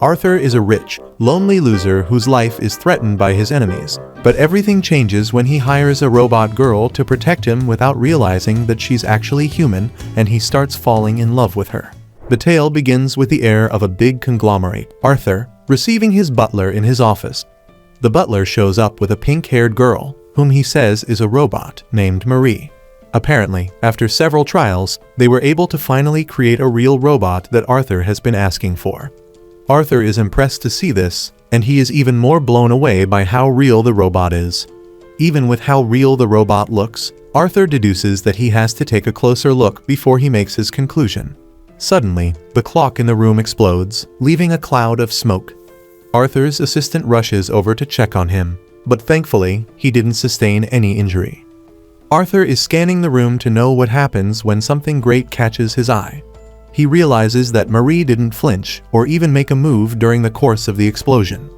Arthur is a rich, lonely loser whose life is threatened by his enemies. But everything changes when he hires a robot girl to protect him without realizing that she's actually human, and he starts falling in love with her. The tale begins with the heir of a big conglomerate, Arthur, receiving his butler in his office. The butler shows up with a pink-haired girl, whom he says is a robot named Marie. Apparently, after several trials, they were able to finally create a real robot that Arthur has been asking for. Arthur is impressed to see this, and he is even more blown away by how real the robot is. Even with how real the robot looks, Arthur deduces that he has to take a closer look before he makes his conclusion. Suddenly, the clock in the room explodes, leaving a cloud of smoke. Arthur's assistant rushes over to check on him, but thankfully, he didn't sustain any injury. Arthur is scanning the room to know what happens when something great catches his eye. He realizes that Marie didn't flinch or even make a move during the course of the explosion.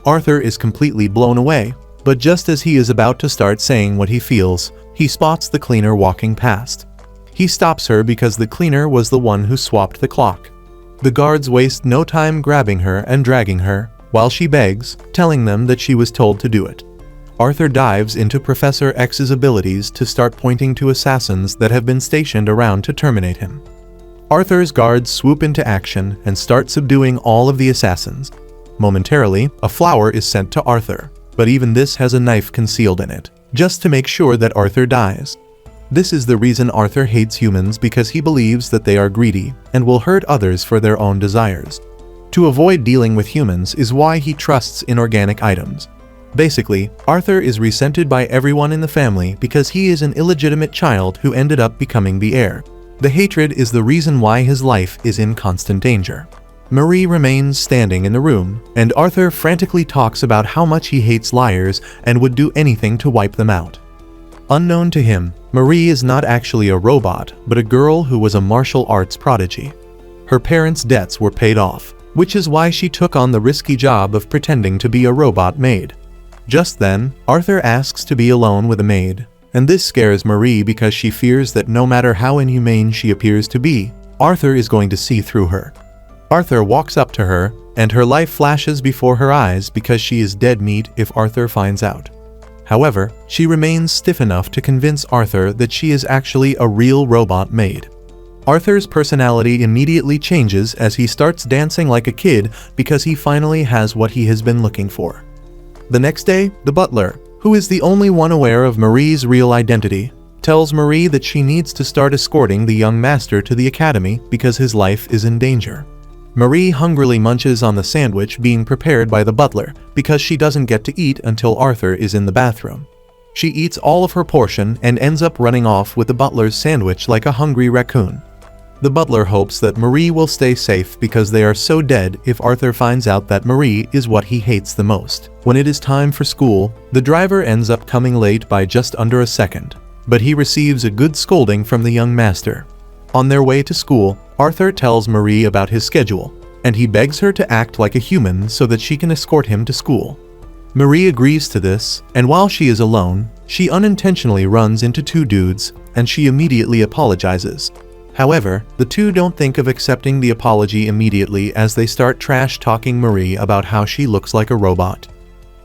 Arthur is completely blown away, but just as he is about to start saying what he feels, he spots the cleaner walking past. He stops her because the cleaner was the one who swapped the clock. The guards waste no time grabbing her and dragging her, while she begs, telling them that she was told to do it. Arthur dives into Professor X's abilities to start pointing to assassins that have been stationed around to terminate him. Arthur's guards swoop into action and start subduing all of the assassins. Momentarily, a flower is sent to Arthur, but even this has a knife concealed in it, just to make sure that Arthur dies. This is the reason Arthur hates humans, because he believes that they are greedy and will hurt others for their own desires. To avoid dealing with humans is why he trusts inorganic items. Basically, Arthur is resented by everyone in the family because he is an illegitimate child who ended up becoming the heir. The hatred is the reason why his life is in constant danger. Marie remains standing in the room, and Arthur frantically talks about how much he hates liars and would do anything to wipe them out. Unknown to him, Marie is not actually a robot, but a girl who was a martial arts prodigy. Her parents' debts were paid off, which is why she took on the risky job of pretending to be a robot maid. Just then, Arthur asks to be alone with a maid, and this scares Marie because she fears that no matter how inhumane she appears to be, Arthur is going to see through her. Arthur walks up to her, and her life flashes before her eyes because she is dead meat if Arthur finds out. However, she remains stiff enough to convince Arthur that she is actually a real robot maid. Arthur's personality immediately changes as he starts dancing like a kid because he finally has what he has been looking for. The next day, the butler, who is the only one aware of Marie's real identity, tells Marie that she needs to start escorting the young master to the academy because his life is in danger. Marie hungrily munches on the sandwich being prepared by the butler because she doesn't get to eat until Arthur is in the bathroom. She eats all of her portion and ends up running off with the butler's sandwich like a hungry raccoon. The butler hopes that Marie will stay safe because they are so dead if Arthur finds out that Marie is what he hates the most. When it is time for school, the driver ends up coming late by just under a second, but he receives a good scolding from the young master. On their way to school, Arthur tells Marie about his schedule, and he begs her to act like a human so that she can escort him to school. Marie agrees to this, and while she is alone, she unintentionally runs into two dudes, and she immediately apologizes. However, the two don't think of accepting the apology immediately as they start trash-talking Marie about how she looks like a robot.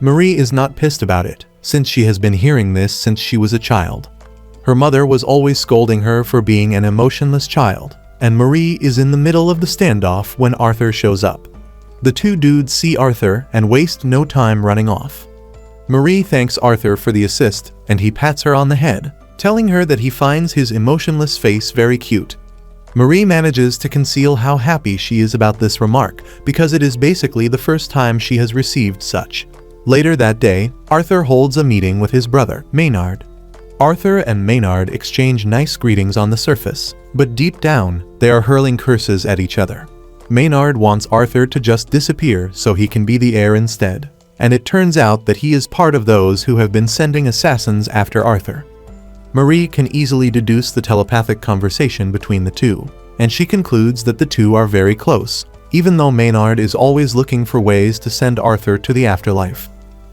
Marie is not pissed about it, since she has been hearing this since she was a child. Her mother was always scolding her for being an emotionless child, and Marie is in the middle of the standoff when Arthur shows up. The two dudes see Arthur and waste no time running off. Marie thanks Arthur for the assist, and he pats her on the head, telling her that he finds his emotionless face very cute. Marie manages to conceal how happy she is about this remark because it is basically the first time she has received such. Later that day, Arthur holds a meeting with his brother, Maynard. Arthur and Maynard exchange nice greetings on the surface, but deep down, they are hurling curses at each other. Maynard wants Arthur to just disappear so he can be the heir instead, and it turns out that he is part of those who have been sending assassins after Arthur. Marie can easily deduce the telepathic conversation between the two, and she concludes that the two are very close, even though Maynard is always looking for ways to send Arthur to the afterlife.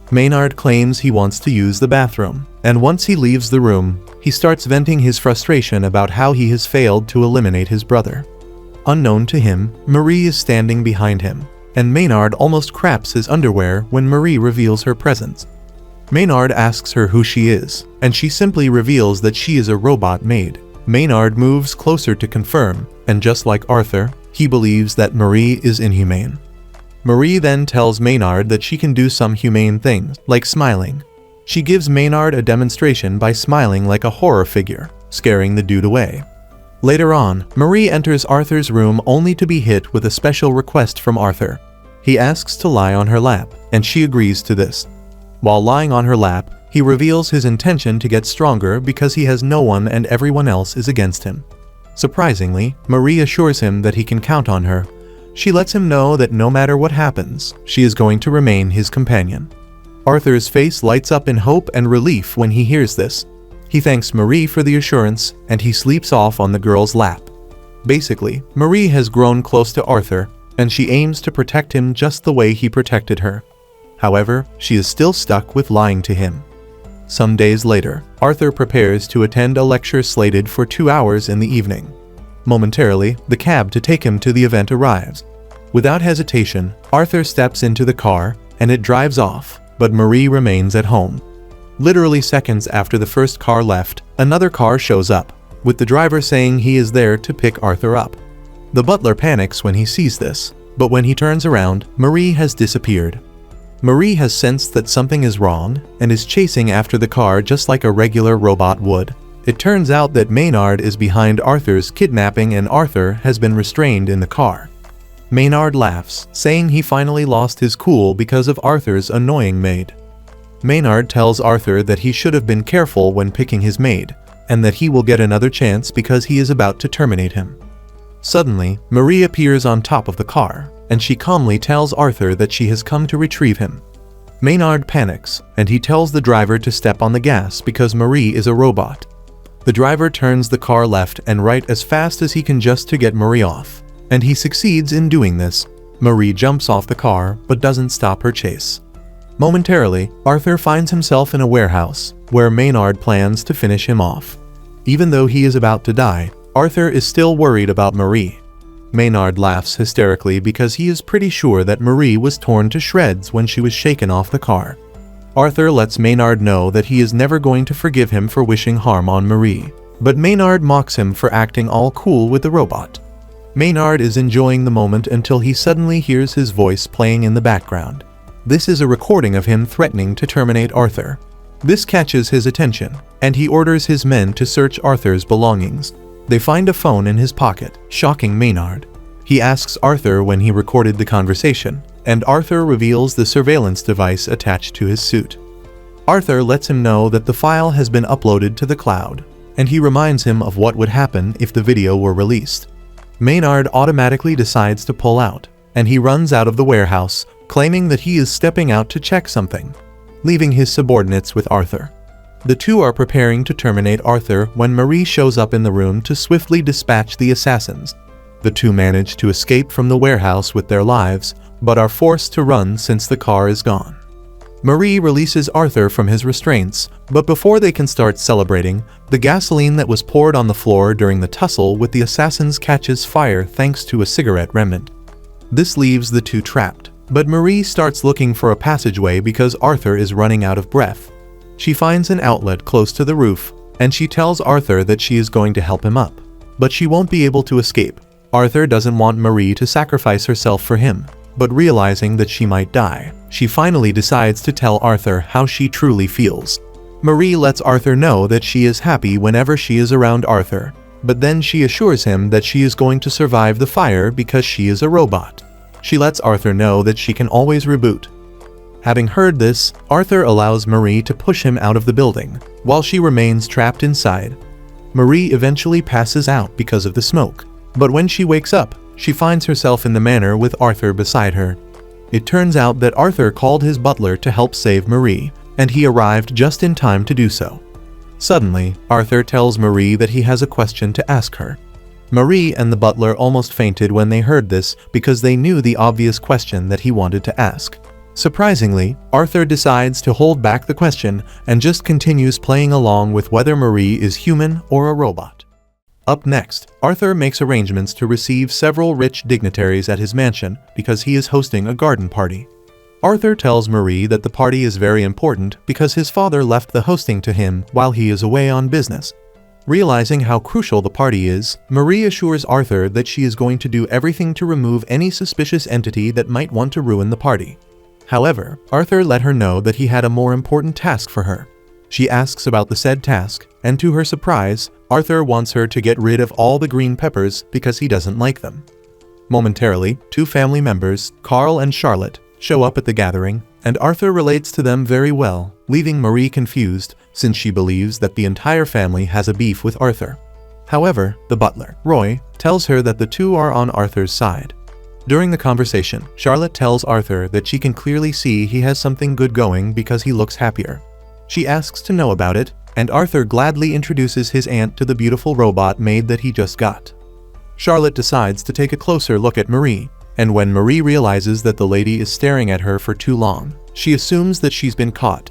Maynard claims he wants to use the bathroom, and once he leaves the room, he starts venting his frustration about how he has failed to eliminate his brother. Unknown to him, Marie is standing behind him, and Maynard almost craps his underwear when Marie reveals her presence. Maynard asks her who she is, and she simply reveals that she is a robot maid. Maynard moves closer to confirm, and just like Arthur, he believes that Marie is inhumane. Marie then tells Maynard that she can do some humane things, like smiling. She gives Maynard a demonstration by smiling like a horror figure, scaring the dude away. Later on, Marie enters Arthur's room only to be hit with a special request from Arthur. He asks to lie on her lap, and she agrees to this. While lying on her lap, he reveals his intention to get stronger because he has no one and everyone else is against him. Surprisingly, Marie assures him that he can count on her. She lets him know that no matter what happens, she is going to remain his companion. Arthur's face lights up in hope and relief when he hears this. He thanks Marie for the assurance, and he sleeps off on the girl's lap. Basically, Marie has grown close to Arthur, and she aims to protect him just the way he protected her. However, she is still stuck with lying to him. Some days later, Arthur prepares to attend a lecture slated for 2 hours in the evening. Momentarily, the cab to take him to the event arrives. Without hesitation, Arthur steps into the car, and it drives off, but Marie remains at home. Literally seconds after the first car left, another car shows up, with the driver saying he is there to pick Arthur up. The butler panics when he sees this, but when he turns around, Marie has disappeared. Marie has sensed that something is wrong and is chasing after the car just like a regular robot would. It turns out that Maynard is behind Arthur's kidnapping and Arthur has been restrained in the car. Maynard laughs, saying he finally lost his cool because of Arthur's annoying maid. Maynard tells Arthur that he should have been careful when picking his maid, and that he will get another chance because he is about to terminate him. Suddenly, Marie appears on top of the car, and she calmly tells Arthur that she has come to retrieve him. Maynard panics, and he tells the driver to step on the gas because Marie is a robot. The driver turns the car left and right as fast as he can just to get Marie off, and he succeeds in doing this. Marie jumps off the car but doesn't stop her chase. Momentarily, Arthur finds himself in a warehouse, where Maynard plans to finish him off. Even though he is about to die, Arthur is still worried about Marie. Maynard laughs hysterically because he is pretty sure that Marie was torn to shreds when she was shaken off the car. Arthur lets Maynard know that he is never going to forgive him for wishing harm on Marie, but Maynard mocks him for acting all cool with the robot. Maynard is enjoying the moment until he suddenly hears his voice playing in the background. This is a recording of him threatening to terminate Arthur. This catches his attention, and he orders his men to search Arthur's belongings. They find a phone in his pocket, shocking Maynard. He asks Arthur when he recorded the conversation, and Arthur reveals the surveillance device attached to his suit. Arthur lets him know that the file has been uploaded to the cloud, and he reminds him of what would happen if the video were released. Maynard automatically decides to pull out, and he runs out of the warehouse, claiming that he is stepping out to check something, leaving his subordinates with Arthur. The two are preparing to terminate Arthur when Marie shows up in the room to swiftly dispatch the assassins. The two manage to escape from the warehouse with their lives, but are forced to run since the car is gone. Marie releases Arthur from his restraints, but before they can start celebrating, the gasoline that was poured on the floor during the tussle with the assassins catches fire thanks to a cigarette remnant. This leaves the two trapped, but Marie starts looking for a passageway because Arthur is running out of breath. She finds an outlet close to the roof, and she tells Arthur that she is going to help him up, but she won't be able to escape. Arthur doesn't want Marie to sacrifice herself for him, but realizing that she might die, she finally decides to tell Arthur how she truly feels. Marie lets Arthur know that she is happy whenever she is around Arthur, but then she assures him that she is going to survive the fire because she is a robot. She lets Arthur know that she can always reboot. Having heard this, Arthur allows Marie to push him out of the building, while she remains trapped inside. Marie eventually passes out because of the smoke, but when she wakes up, she finds herself in the manor with Arthur beside her. It turns out that Arthur called his butler to help save Marie, and he arrived just in time to do so. Suddenly, Arthur tells Marie that he has a question to ask her. Marie and the butler almost fainted when they heard this because they knew the obvious question that he wanted to ask. Surprisingly, Arthur decides to hold back the question and just continues playing along with whether Marie is human or a robot. Up next, Arthur makes arrangements to receive several rich dignitaries at his mansion because he is hosting a garden party. Arthur tells Marie that the party is very important because his father left the hosting to him while he is away on business. Realizing how crucial the party is, Marie assures Arthur that she is going to do everything to remove any suspicious entity that might want to ruin the party. However, Arthur let her know that he had a more important task for her. She asks about the said task, and to her surprise, Arthur wants her to get rid of all the green peppers because he doesn't like them. Momentarily, two family members, Carl and Charlotte, show up at the gathering, and Arthur relates to them very well, leaving Marie confused since she believes that the entire family has a beef with Arthur. However, the butler, Roy, tells her that the two are on Arthur's side. During the conversation, Charlotte tells Arthur that she can clearly see he has something good going because he looks happier. She asks to know about it, and Arthur gladly introduces his aunt to the beautiful robot maid that he just got. Charlotte decides to take a closer look at Marie, and when Marie realizes that the lady is staring at her for too long, she assumes that she's been caught.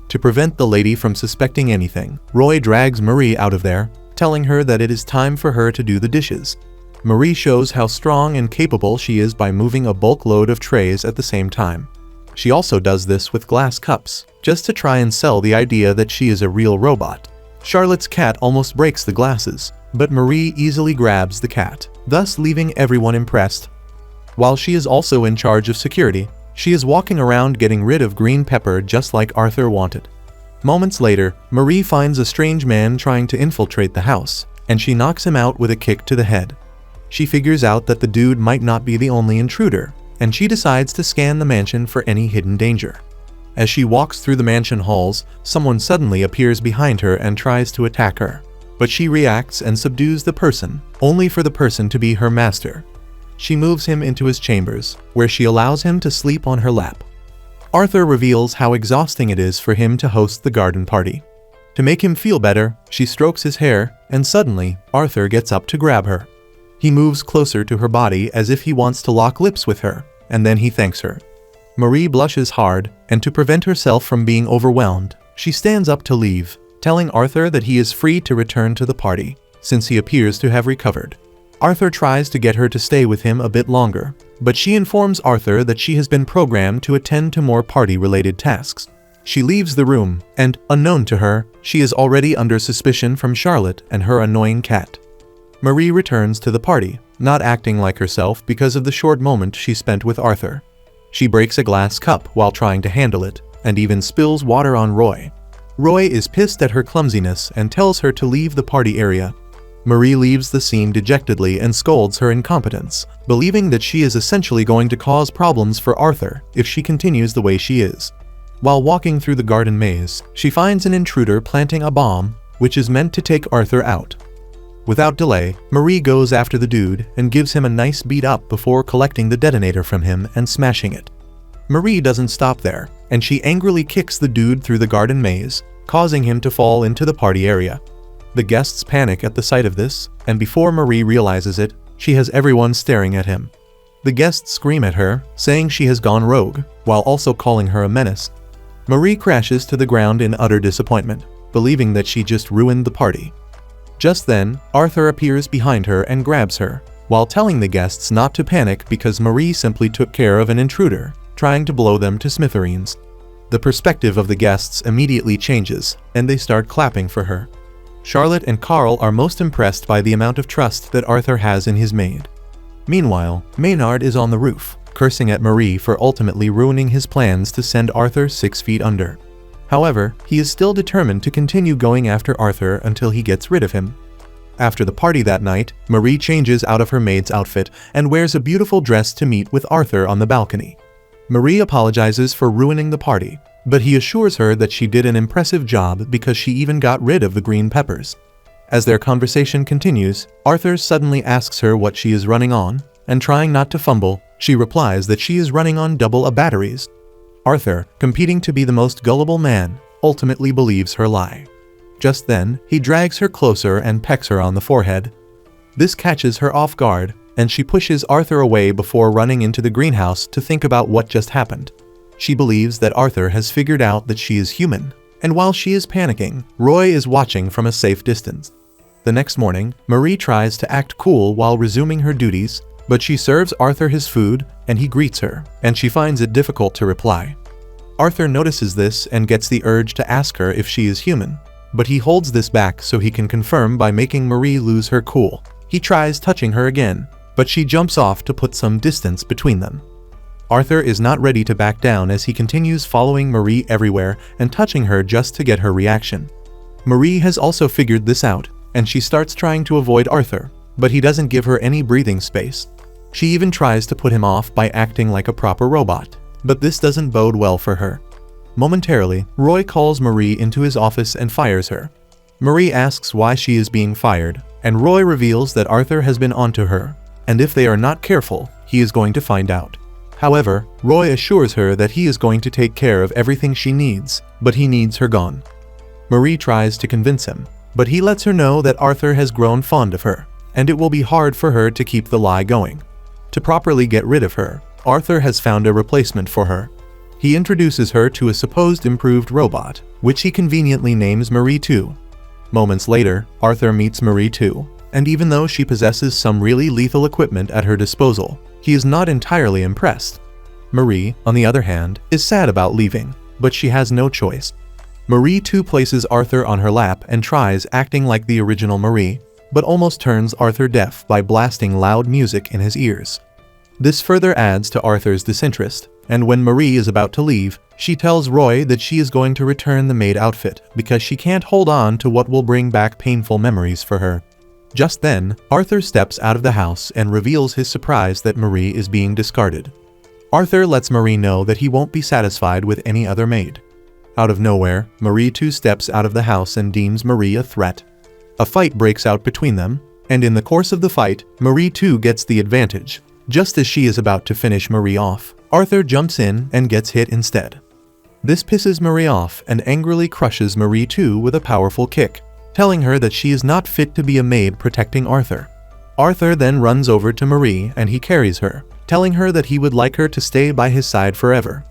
To prevent the lady from suspecting anything, Roy drags Marie out of there, telling her that it is time for her to do the dishes. Marie shows how strong and capable she is by moving a bulk load of trays at the same time. She also does this with glass cups, just to try and sell the idea that she is a real robot. Charlotte's cat almost breaks the glasses, but Marie easily grabs the cat, thus leaving everyone impressed. While she is also in charge of security, she is walking around getting rid of green pepper just like Arthur wanted. Moments later, Marie finds a strange man trying to infiltrate the house, and she knocks him out with a kick to the head. She figures out that the dude might not be the only intruder, and she decides to scan the mansion for any hidden danger. As she walks through the mansion halls, someone suddenly appears behind her and tries to attack her. But she reacts and subdues the person, only for the person to be her master. She moves him into his chambers, where she allows him to sleep on her lap. Arthur reveals how exhausting it is for him to host the garden party. To make him feel better, she strokes his hair, and suddenly, Arthur gets up to grab her. He moves closer to her body as if he wants to lock lips with her, and then he thanks her. Marie blushes hard, and to prevent herself from being overwhelmed, she stands up to leave, telling Arthur that he is free to return to the party, since he appears to have recovered. Arthur tries to get her to stay with him a bit longer, but she informs Arthur that she has been programmed to attend to more party-related tasks. She leaves the room, and, unknown to her, she is already under suspicion from Charlotte and her annoying cat. Marie returns to the party, not acting like herself because of the short moment she spent with Arthur. She breaks a glass cup while trying to handle it, and even spills water on Roy. Roy is pissed at her clumsiness and tells her to leave the party area. Marie leaves the scene dejectedly and scolds her incompetence, believing that she is essentially going to cause problems for Arthur if she continues the way she is. While walking through the garden maze, she finds an intruder planting a bomb, which is meant to take Arthur out. Without delay, Marie goes after the dude and gives him a nice beat up before collecting the detonator from him and smashing it. Marie doesn't stop there, and she angrily kicks the dude through the garden maze, causing him to fall into the party area. The guests panic at the sight of this, and before Marie realizes it, she has everyone staring at him. The guests scream at her, saying she has gone rogue, while also calling her a menace. Marie crashes to the ground in utter disappointment, believing that she just ruined the party. Just then, Arthur appears behind her and grabs her, while telling the guests not to panic because Marie simply took care of an intruder, trying to blow them to smithereens. The perspective of the guests immediately changes, and they start clapping for her. Charlotte and Carl are most impressed by the amount of trust that Arthur has in his maid. Meanwhile, Maynard is on the roof, cursing at Marie for ultimately ruining his plans to send Arthur 6 feet under. However, he is still determined to continue going after Arthur until he gets rid of him. After the party that night, Marie changes out of her maid's outfit and wears a beautiful dress to meet with Arthur on the balcony. Marie apologizes for ruining the party, but he assures her that she did an impressive job because she even got rid of the green peppers. As their conversation continues, Arthur suddenly asks her what she is running on, and trying not to fumble, she replies that she is running on double A batteries. Arthur, competing to be the most gullible man, ultimately believes her lie. Just then, he drags her closer and pecks her on the forehead. This catches her off guard, and she pushes Arthur away before running into the greenhouse to think about what just happened. She believes that Arthur has figured out that she is human, and while she is panicking, Roy is watching from a safe distance. The next morning, Marie tries to act cool while resuming her duties, but she serves Arthur his food and he greets her, and she finds it difficult to reply. Arthur notices this and gets the urge to ask her if she is human, but he holds this back so he can confirm by making Marie lose her cool. He tries touching her again, but she jumps off to put some distance between them. Arthur is not ready to back down as he continues following Marie everywhere and touching her just to get her reaction. Marie has also figured this out, and she starts trying to avoid Arthur, but he doesn't give her any breathing space. She even tries to put him off by acting like a proper robot, but this doesn't bode well for her. Momentarily, Roy calls Marie into his office and fires her. Marie asks why she is being fired, and Roy reveals that Arthur has been onto her, and if they are not careful, he is going to find out. However, Roy assures her that he is going to take care of everything she needs, but he needs her gone. Marie tries to convince him, but he lets her know that Arthur has grown fond of her, and it will be hard for her to keep the lie going. To properly get rid of her, Arthur has found a replacement for her. He introduces her to a supposed improved robot, which he conveniently names Marie 2. Moments later, Arthur meets Marie 2, and even though she possesses some really lethal equipment at her disposal, he is not entirely impressed. Marie, on the other hand, is sad about leaving, but she has no choice. Marie 2 places Arthur on her lap and tries acting like the original Marie, but almost turns Arthur deaf by blasting loud music in his ears. This further adds to Arthur's disinterest, and when Marie is about to leave, she tells Roy that she is going to return the maid outfit because she can't hold on to what will bring back painful memories for her. Just then, Arthur steps out of the house and reveals his surprise that Marie is being discarded. Arthur lets Marie know that he won't be satisfied with any other maid. Out of nowhere, Marie 2 steps out of the house and deems Marie a threat. A fight breaks out between them, and in the course of the fight, Marie 2 gets the advantage. Just as she is about to finish Marie off, Arthur jumps in and gets hit instead. This pisses Marie off and angrily crushes Marie 2 with a powerful kick, telling her that she is not fit to be a maid protecting Arthur. Arthur then runs over to Marie and he carries her, telling her that he would like her to stay by his side forever.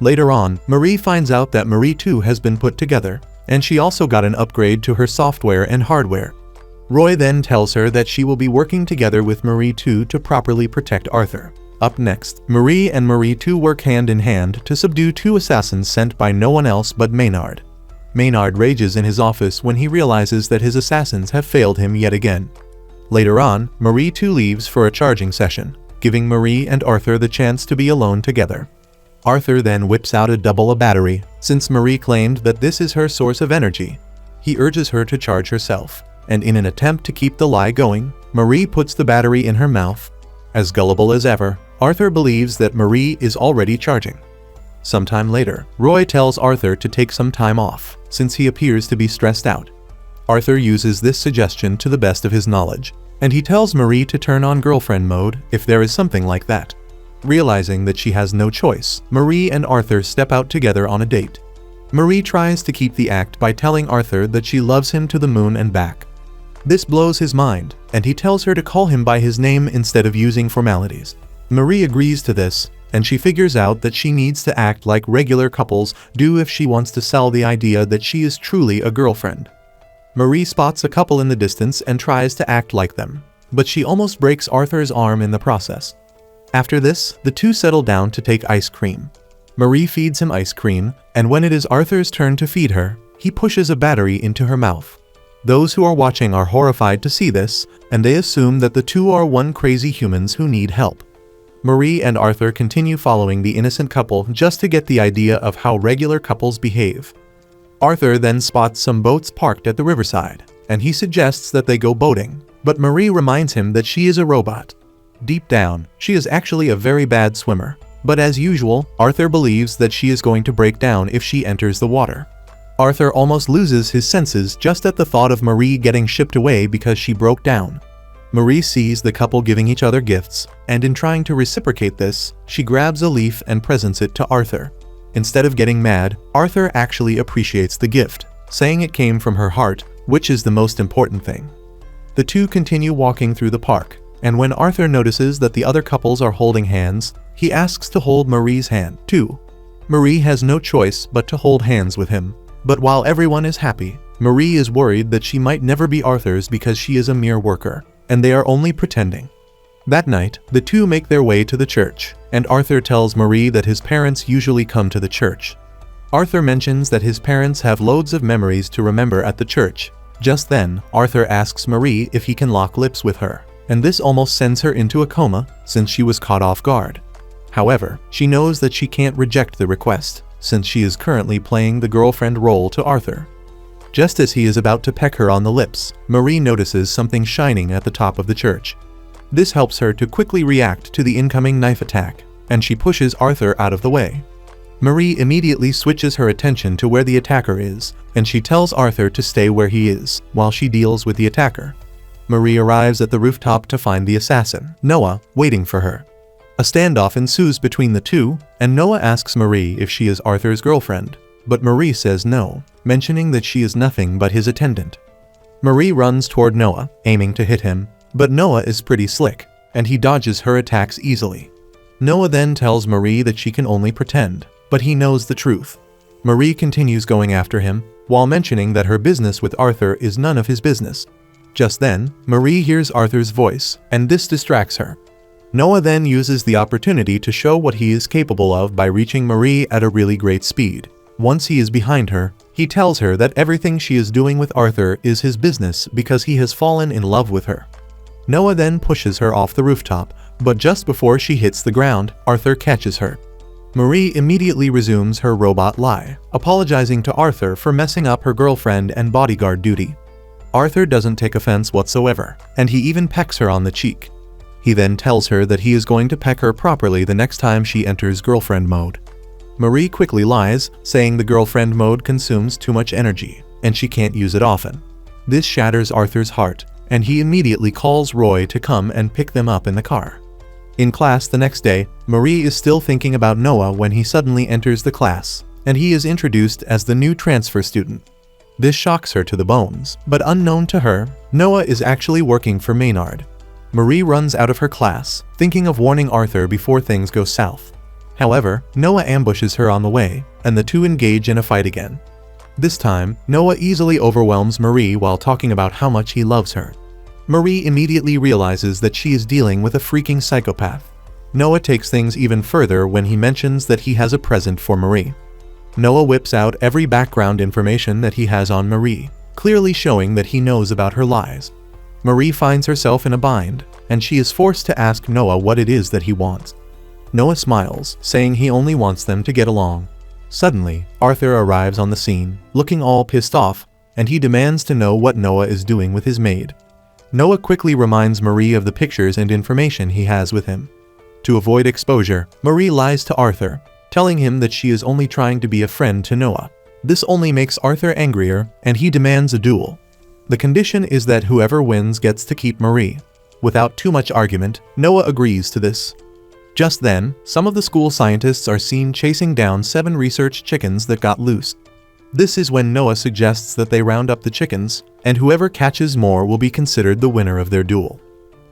Later on, Marie finds out that Marie 2 has been put together, and she also got an upgrade to her software and hardware. Roy then tells her that she will be working together with Marie 2 to properly protect Arthur. Up next, Marie and Marie 2 work hand in hand to subdue 2 assassins sent by no one else but Maynard. Maynard rages in his office when he realizes that his assassins have failed him yet again. Later on, Marie 2 leaves for a charging session, giving Marie and Arthur the chance to be alone together. Arthur then whips out a double battery, since Marie claimed that this is her source of energy. He urges her to charge herself, and in an attempt to keep the lie going, Marie puts the battery in her mouth. As gullible as ever, Arthur believes that Marie is already charging. Sometime later, Roy tells Arthur to take some time off, since he appears to be stressed out. Arthur uses this suggestion to the best of his knowledge, and he tells Marie to turn on girlfriend mode if there is something like that. Realizing that she has no choice, Marie and Arthur step out together on a date. Marie tries to keep the act by telling Arthur that she loves him to the moon and back. This blows his mind, and he tells her to call him by his name instead of using formalities. Marie agrees to this, and she figures out that she needs to act like regular couples do if she wants to sell the idea that she is truly a girlfriend. Marie spots a couple in the distance and tries to act like them, but she almost breaks Arthur's arm in the process. After this, the two settle down to take ice cream. Marie feeds him ice cream, and when it is Arthur's turn to feed her, he pushes a battery into her mouth. Those who are watching are horrified to see this, and they assume that the two are one crazy humans who need help. Marie and Arthur continue following the innocent couple just to get the idea of how regular couples behave. Arthur then spots some boats parked at the riverside, and he suggests that they go boating, but Marie reminds him that she is a robot. Deep down, she is actually a very bad swimmer, but as usual, Arthur believes that she is going to break down if she enters the water. Arthur almost loses his senses just at the thought of Marie getting shipped away because she broke down. Marie sees the couple giving each other gifts, and in trying to reciprocate this, she grabs a leaf and presents it to Arthur. Instead of getting mad, Arthur actually appreciates the gift, saying it came from her heart, which is the most important thing. The two continue walking through the park, and when Arthur notices that the other couples are holding hands, he asks to hold Marie's hand, too. Marie has no choice but to hold hands with him, but while everyone is happy, Marie is worried that she might never be Arthur's because she is a mere worker, and they are only pretending. That night, the two make their way to the church, and Arthur tells Marie that his parents usually come to the church. Arthur mentions that his parents have loads of memories to remember at the church. Just then, Arthur asks Marie if he can lock lips with her, and this almost sends her into a coma since she was caught off guard. However, she knows that she can't reject the request, since she is currently playing the girlfriend role to Arthur. Just as he is about to peck her on the lips, Marie notices something shining at the top of the church. This helps her to quickly react to the incoming knife attack, and she pushes Arthur out of the way. Marie immediately switches her attention to where the attacker is, and she tells Arthur to stay where he is, while she deals with the attacker. Marie arrives at the rooftop to find the assassin, Noah, waiting for her. A standoff ensues between the two, and Noah asks Marie if she is Arthur's girlfriend, but Marie says no, mentioning that she is nothing but his attendant. Marie runs toward Noah, aiming to hit him, but Noah is pretty slick, and he dodges her attacks easily. Noah then tells Marie that she can only pretend, but he knows the truth. Marie continues going after him, while mentioning that her business with Arthur is none of his business. Just then, Marie hears Arthur's voice, and this distracts her. Noah then uses the opportunity to show what he is capable of by reaching Marie at a really great speed. Once he is behind her, he tells her that everything she is doing with Arthur is his business because he has fallen in love with her. Noah then pushes her off the rooftop, but just before she hits the ground, Arthur catches her. Marie immediately resumes her robot lie, apologizing to Arthur for messing up her girlfriend and bodyguard duty. Arthur doesn't take offense whatsoever, and he even pecks her on the cheek. He then tells her that he is going to peck her properly the next time she enters girlfriend mode. Marie quickly lies, saying the girlfriend mode consumes too much energy, and she can't use it often. This shatters Arthur's heart, and he immediately calls Roy to come and pick them up in the car. In class the next day, Marie is still thinking about Noah when he suddenly enters the class, and he is introduced as the new transfer student. This shocks her to the bones, but unknown to her, Noah is actually working for Maynard. Marie runs out of her class, thinking of warning Arthur before things go south. However, Noah ambushes her on the way, and the two engage in a fight again. This time, Noah easily overwhelms Marie while talking about how much he loves her. Marie immediately realizes that she is dealing with a freaking psychopath. Noah takes things even further when he mentions that he has a present for Marie. Noah whips out every background information that he has on Marie, clearly showing that he knows about her lies. Marie finds herself in a bind, and she is forced to ask Noah what it is that he wants. Noah smiles, saying he only wants them to get along. Suddenly, Arthur arrives on the scene, looking all pissed off, and he demands to know what Noah is doing with his maid. Noah quickly reminds Marie of the pictures and information he has with him. To avoid exposure, Marie lies to Arthur, telling him that she is only trying to be a friend to Noah. This only makes Arthur angrier, and he demands a duel. The condition is that whoever wins gets to keep Marie. Without too much argument, Noah agrees to this. Just then, some of the school scientists are seen chasing down 7 research chickens that got loose. This is when Noah suggests that they round up the chickens, and whoever catches more will be considered the winner of their duel.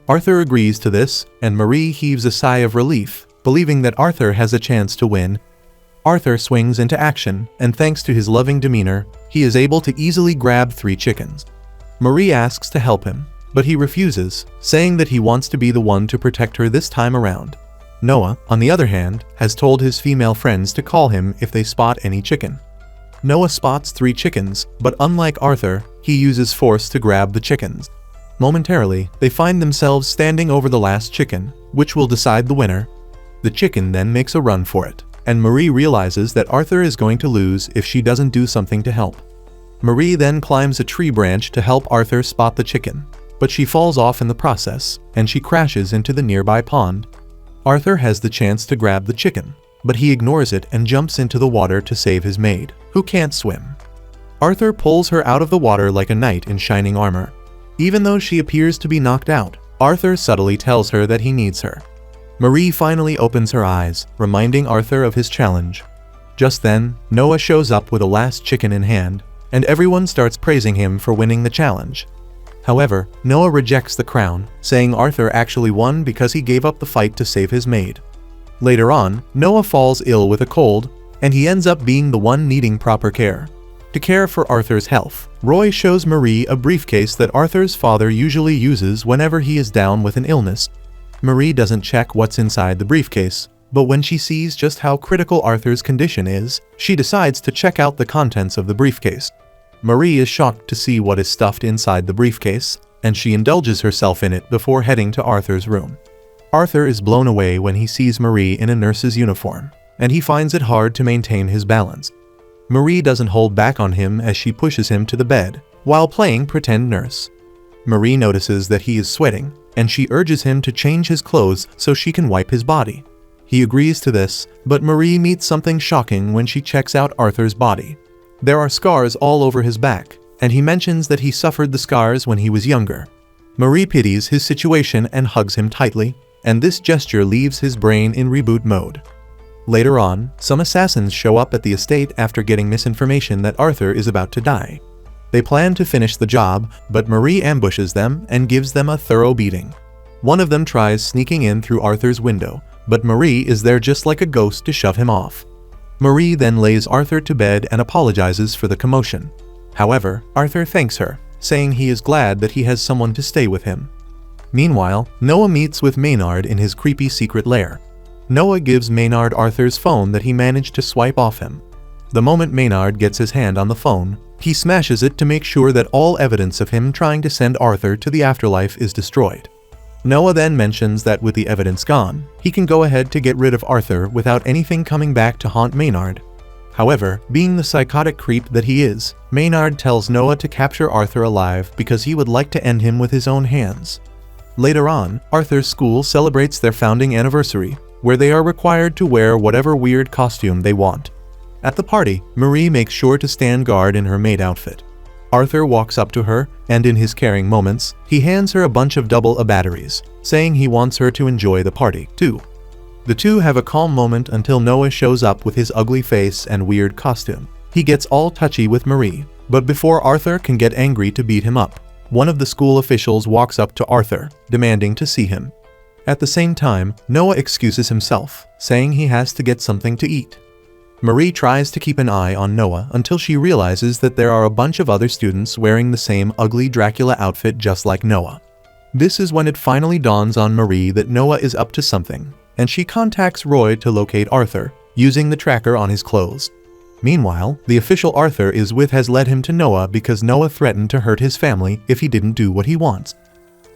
Arthur agrees to this, and Marie heaves a sigh of relief, believing that Arthur has a chance to win. Arthur swings into action, and thanks to his loving demeanor, he is able to easily grab 3 chickens. Marie asks to help him, but he refuses, saying that he wants to be the one to protect her this time around. Noah, on the other hand, has told his female friends to call him if they spot any chicken. Noah spots 3 chickens, but unlike Arthur, he uses force to grab the chickens. Momentarily, they find themselves standing over the last chicken, which will decide the winner. The chicken then makes a run for it, and Marie realizes that Arthur is going to lose if she doesn't do something to help. Marie then climbs a tree branch to help Arthur spot the chicken, but she falls off in the process, and she crashes into the nearby pond. Arthur has the chance to grab the chicken, but he ignores it and jumps into the water to save his maid, who can't swim. Arthur pulls her out of the water like a knight in shining armor. Even though she appears to be knocked out, Arthur subtly tells her that he needs her. Marie finally opens her eyes, reminding Arthur of his challenge. Just then, Noah shows up with a last chicken in hand, and everyone starts praising him for winning the challenge. However, Noah rejects the crown, saying Arthur actually won because he gave up the fight to save his maid. Later on, Noah falls ill with a cold, and he ends up being the one needing proper care. To care for Arthur's health, Roy shows Marie a briefcase that Arthur's father usually uses whenever he is down with an illness. Marie doesn't check what's inside the briefcase, but when she sees just how critical Arthur's condition is, she decides to check out the contents of the briefcase. Marie is shocked to see what is stuffed inside the briefcase, and she indulges herself in it before heading to Arthur's room. Arthur is blown away when he sees Marie in a nurse's uniform, and he finds it hard to maintain his balance. Marie doesn't hold back on him as she pushes him to the bed, while playing pretend nurse. Marie notices that he is sweating, and she urges him to change his clothes so she can wipe his body. He agrees to this, but Marie meets something shocking when she checks out Arthur's body. There are scars all over his back, and he mentions that he suffered the scars when he was younger. Marie pities his situation and hugs him tightly, and this gesture leaves his brain in reboot mode. Later on, some assassins show up at the estate after getting misinformation that Arthur is about to die. They plan to finish the job, but Marie ambushes them and gives them a thorough beating. One of them tries sneaking in through Arthur's window, but Marie is there just like a ghost to shove him off. Marie then lays Arthur to bed and apologizes for the commotion. However, Arthur thanks her, saying he is glad that he has someone to stay with him. Meanwhile, Noah meets with Maynard in his creepy secret lair. Noah gives Maynard Arthur's phone that he managed to swipe off him. The moment Maynard gets his hand on the phone, he smashes it to make sure that all evidence of him trying to send Arthur to the afterlife is destroyed. Noah then mentions that with the evidence gone, he can go ahead to get rid of Arthur without anything coming back to haunt Maynard. However, being the psychotic creep that he is, Maynard tells Noah to capture Arthur alive because he would like to end him with his own hands. Later on, Arthur's school celebrates their founding anniversary, where they are required to wear whatever weird costume they want. At the party, Marie makes sure to stand guard in her maid outfit. Arthur walks up to her, and in his caring moments, he hands her a bunch of double batteries, saying he wants her to enjoy the party, too. The two have a calm moment until Noah shows up with his ugly face and weird costume. He gets all touchy with Marie, but before Arthur can get angry to beat him up, one of the school officials walks up to Arthur, demanding to see him. At the same time, Noah excuses himself, saying he has to get something to eat. Marie tries to keep an eye on Noah until she realizes that there are a bunch of other students wearing the same ugly Dracula outfit just like Noah. This is when it finally dawns on Marie that Noah is up to something, and she contacts Roy to locate Arthur, using the tracker on his clothes. Meanwhile, the official Arthur is with has led him to Noah because Noah threatened to hurt his family if he didn't do what he wants.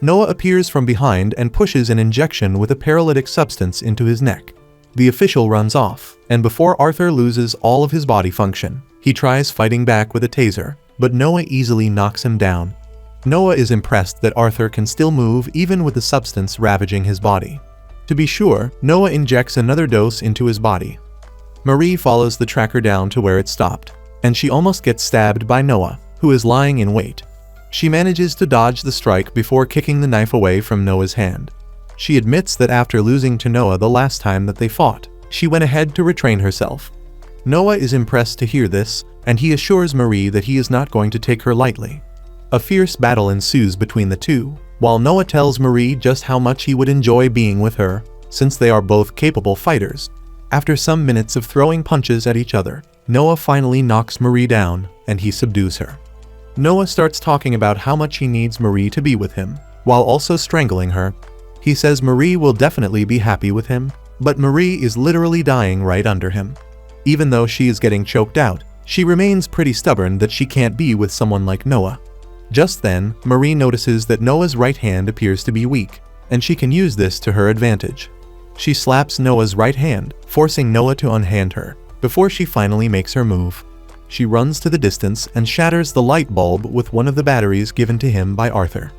Noah appears from behind and pushes an injection with a paralytic substance into his neck. The official runs off, and before Arthur loses all of his body function, he tries fighting back with a taser, but Noah easily knocks him down. Noah is impressed that Arthur can still move even with the substance ravaging his body. To be sure, Noah injects another dose into his body. Marie follows the tracker down to where it stopped, and she almost gets stabbed by Noah, who is lying in wait. She manages to dodge the strike before kicking the knife away from Noah's hand. She admits that after losing to Noah the last time that they fought, she went ahead to retrain herself. Noah is impressed to hear this, and he assures Marie that he is not going to take her lightly. A fierce battle ensues between the two, while Noah tells Marie just how much he would enjoy being with her, since they are both capable fighters. After some minutes of throwing punches at each other, Noah finally knocks Marie down, and he subdues her. Noah starts talking about how much he needs Marie to be with him, while also strangling her. He says Marie will definitely be happy with him, but Marie is literally dying right under him. Even though she is getting choked out, she remains pretty stubborn that she can't be with someone like Noah. Just then, Marie notices that Noah's right hand appears to be weak, and she can use this to her advantage. She slaps Noah's right hand, forcing Noah to unhand her, before she finally makes her move. She runs to the distance and shatters the light bulb with one of the batteries given to him by Arthur.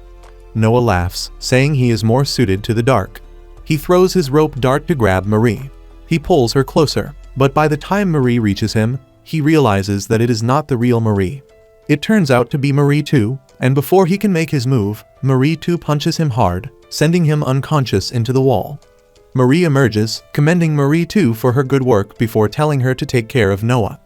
Noah laughs, saying he is more suited to the dark. He throws his rope dart to grab Marie. He pulls her closer, but by the time Marie reaches him, he realizes that it is not the real Marie. It turns out to be Marie too, and before he can make his move, Marie too punches him hard, sending him unconscious into the wall. Marie emerges, commending Marie too for her good work before telling her to take care of Noah.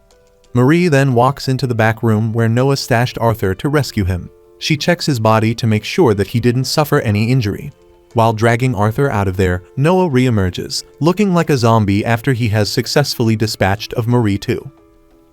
Marie then walks into the back room where Noah stashed Arthur to rescue him. She checks his body to make sure that he didn't suffer any injury. While dragging Arthur out of there, Noah re-emerges, looking like a zombie after he has successfully dispatched of Marie too.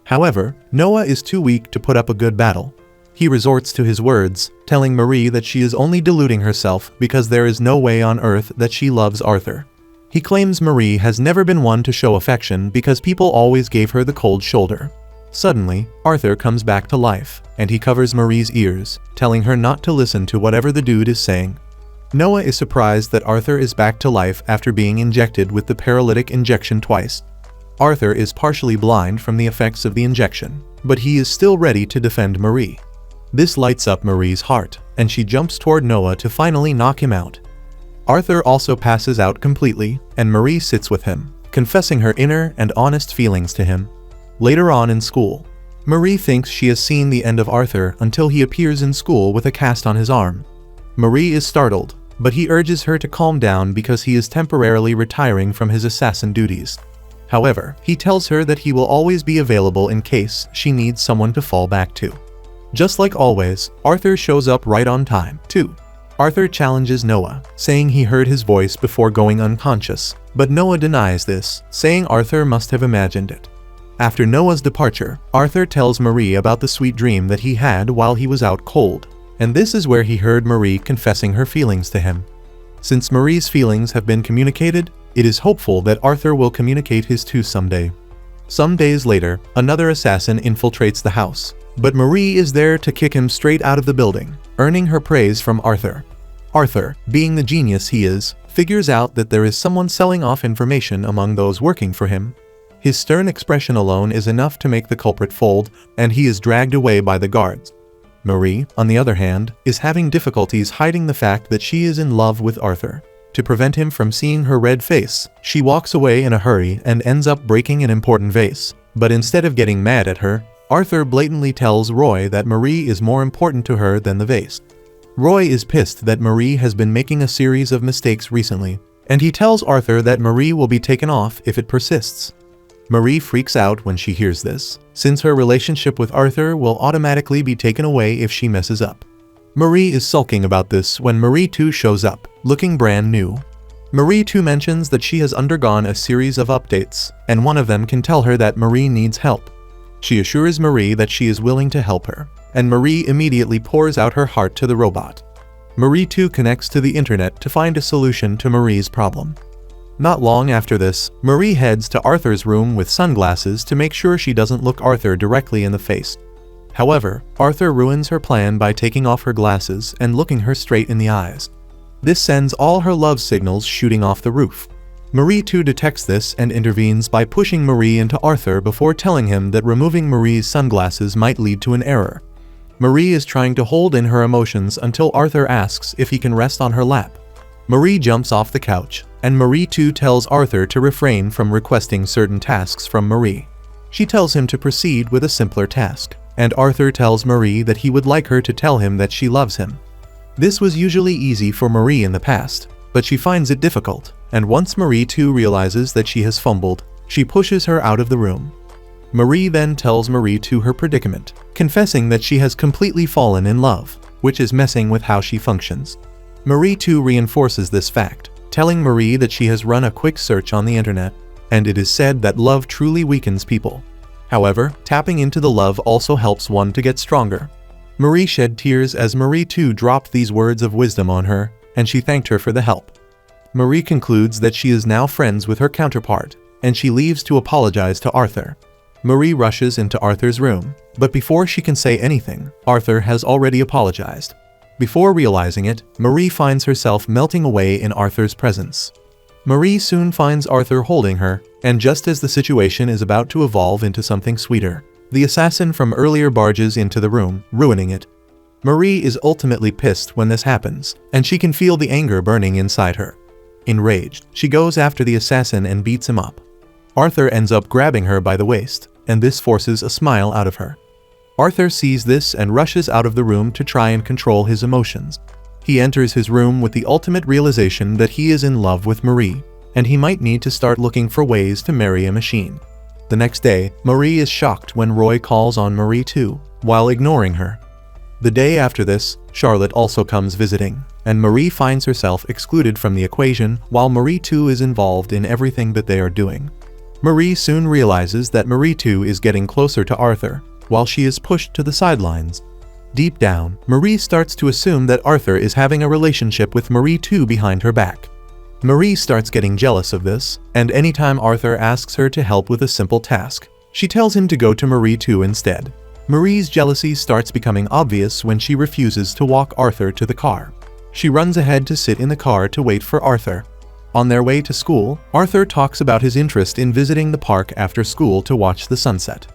However, Noah is too weak to put up a good battle. He resorts to his words, telling Marie that she is only deluding herself because there is no way on earth that she loves Arthur. He claims Marie has never been one to show affection because people always gave her the cold shoulder. Suddenly, Arthur comes back to life, and he covers Marie's ears, telling her not to listen to whatever the dude is saying. Noah is surprised that Arthur is back to life after being injected with the paralytic injection twice. Arthur is partially blind from the effects of the injection, but he is still ready to defend Marie. This lights up Marie's heart, and she jumps toward Noah to finally knock him out. Arthur also passes out completely, and Marie sits with him, confessing her inner and honest feelings to him. Later on in school, Marie thinks she has seen the end of Arthur until he appears in school with a cast on his arm. Marie is startled, but he urges her to calm down because he is temporarily retiring from his assassin duties. However, he tells her that he will always be available in case she needs someone to fall back to. Just like always, Arthur shows up right on time, too. Arthur challenges Noah, saying he heard his voice before going unconscious, but Noah denies this, saying Arthur must have imagined it. After Noah's departure, Arthur tells Marie about the sweet dream that he had while he was out cold, and this is where he heard Marie confessing her feelings to him. Since Marie's feelings have been communicated, it is hopeful that Arthur will communicate his too someday. Some days later, another assassin infiltrates the house, but Marie is there to kick him straight out of the building, earning her praise from Arthur. Arthur, being the genius he is, figures out that there is someone selling off information among those working for him. His stern expression alone is enough to make the culprit fold, and he is dragged away by the guards. Marie, on the other hand, is having difficulties hiding the fact that she is in love with Arthur. To prevent him from seeing her red face, she walks away in a hurry and ends up breaking an important vase. But instead of getting mad at her, Arthur blatantly tells Roy that Marie is more important to her than the vase. Roy is pissed that Marie has been making a series of mistakes recently, and he tells Arthur that Marie will be taken off if it persists. Marie freaks out when she hears this, since her relationship with Arthur will automatically be taken away if she messes up. Marie is sulking about this when Marie 2 shows up, looking brand new. Marie 2 mentions that she has undergone a series of updates, and one of them can tell her that Marie needs help. She assures Marie that she is willing to help her, and Marie immediately pours out her heart to the robot. Marie 2 connects to the internet to find a solution to Marie's problem. Not long after this, Marie heads to Arthur's room with sunglasses to make sure she doesn't look Arthur directly in the face. However, Arthur ruins her plan by taking off her glasses and looking her straight in the eyes. This sends all her love signals shooting off the roof. Marie 2 detects this and intervenes by pushing Marie into Arthur before telling him that removing Marie's sunglasses might lead to an error. Marie is trying to hold in her emotions until Arthur asks if he can rest on her lap. Marie jumps off the couch, and Marie 2 tells Arthur to refrain from requesting certain tasks from Marie. She tells him to proceed with a simpler task, and Arthur tells Marie that he would like her to tell him that she loves him. This was usually easy for Marie in the past, but she finds it difficult, and once Marie 2 realizes that she has fumbled, she pushes her out of the room. Marie then tells Marie 2 her predicament, confessing that she has completely fallen in love, which is messing with how she functions. Marie 2 reinforces this fact, telling Marie that she has run a quick search on the internet, and it is said that love truly weakens people. However, tapping into the love also helps one to get stronger. Marie shed tears as Marie 2 dropped these words of wisdom on her, and she thanked her for the help. Marie concludes that she is now friends with her counterpart, and she leaves to apologize to Arthur. Marie rushes into Arthur's room, but before she can say anything, Arthur has already apologized. Before realizing it, Marie finds herself melting away in Arthur's presence. Marie soon finds Arthur holding her, and just as the situation is about to evolve into something sweeter, the assassin from earlier barges into the room, ruining it. Marie is ultimately pissed when this happens, and she can feel the anger burning inside her. Enraged, she goes after the assassin and beats him up. Arthur ends up grabbing her by the waist, and this forces a smile out of her. Arthur sees this and rushes out of the room to try and control his emotions. He enters his room with the ultimate realization that he is in love with Marie, and he might need to start looking for ways to marry a machine. The next day, Marie is shocked when Roy calls on Marie 2, while ignoring her. The day after this, Charlotte also comes visiting, and Marie finds herself excluded from the equation while Marie 2 is involved in everything that they are doing. Marie soon realizes that Marie too is getting closer to Arthur, while she is pushed to the sidelines. Deep down, Marie starts to assume that Arthur is having a relationship with Marie too behind her back. Marie starts getting jealous of this, and anytime Arthur asks her to help with a simple task, she tells him to go to Marie too instead. Marie's jealousy starts becoming obvious when she refuses to walk Arthur to the car. She runs ahead to sit in the car to wait for Arthur. On their way to school, Arthur talks about his interest in visiting the park after school to watch the sunset.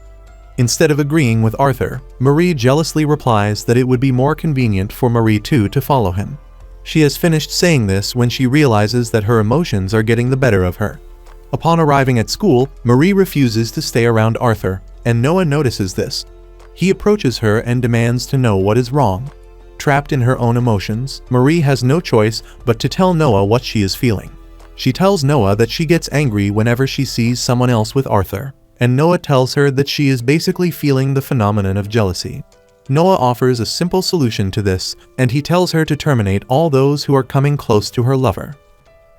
Instead of agreeing with Arthur, Marie jealously replies that it would be more convenient for Marie too to follow him. She has finished saying this when she realizes that her emotions are getting the better of her. Upon arriving at school, Marie refuses to stay around Arthur, and Noah notices this. He approaches her and demands to know what is wrong. Trapped in her own emotions, Marie has no choice but to tell Noah what she is feeling. She tells Noah that she gets angry whenever she sees someone else with Arthur, and Noah tells her that she is basically feeling the phenomenon of jealousy. Noah offers a simple solution to this, and he tells her to terminate all those who are coming close to her lover.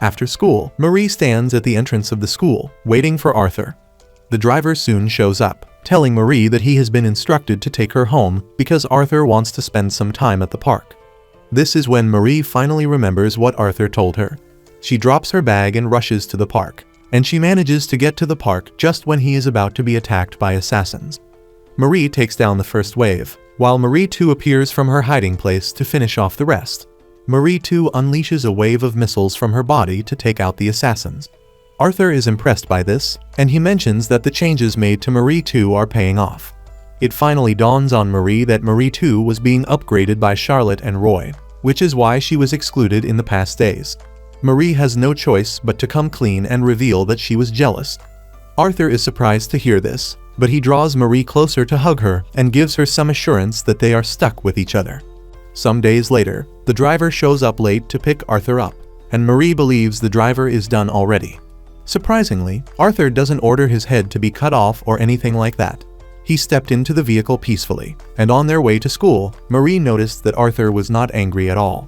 After school, Marie stands at the entrance of the school, waiting for Arthur. The driver soon shows up, telling Marie that he has been instructed to take her home because Arthur wants to spend some time at the park. This is when Marie finally remembers what Arthur told her. She drops her bag and rushes to the park, and she manages to get to the park just when he is about to be attacked by assassins. Marie takes down the first wave, while Marie too appears from her hiding place to finish off the rest. Marie too unleashes a wave of missiles from her body to take out the assassins. Arthur is impressed by this, and he mentions that the changes made to Marie too are paying off. It finally dawns on Marie that Marie too was being upgraded by Charlotte and Roy, which is why she was excluded in the past days. Marie has no choice but to come clean and reveal that she was jealous. Arthur is surprised to hear this, but he draws Marie closer to hug her and gives her some assurance that they are stuck with each other. Some days later, the driver shows up late to pick Arthur up, and Marie believes the driver is done already. Surprisingly, Arthur doesn't order his head to be cut off or anything like that. He stepped into the vehicle peacefully, and on their way to school, Marie noticed that Arthur was not angry at all.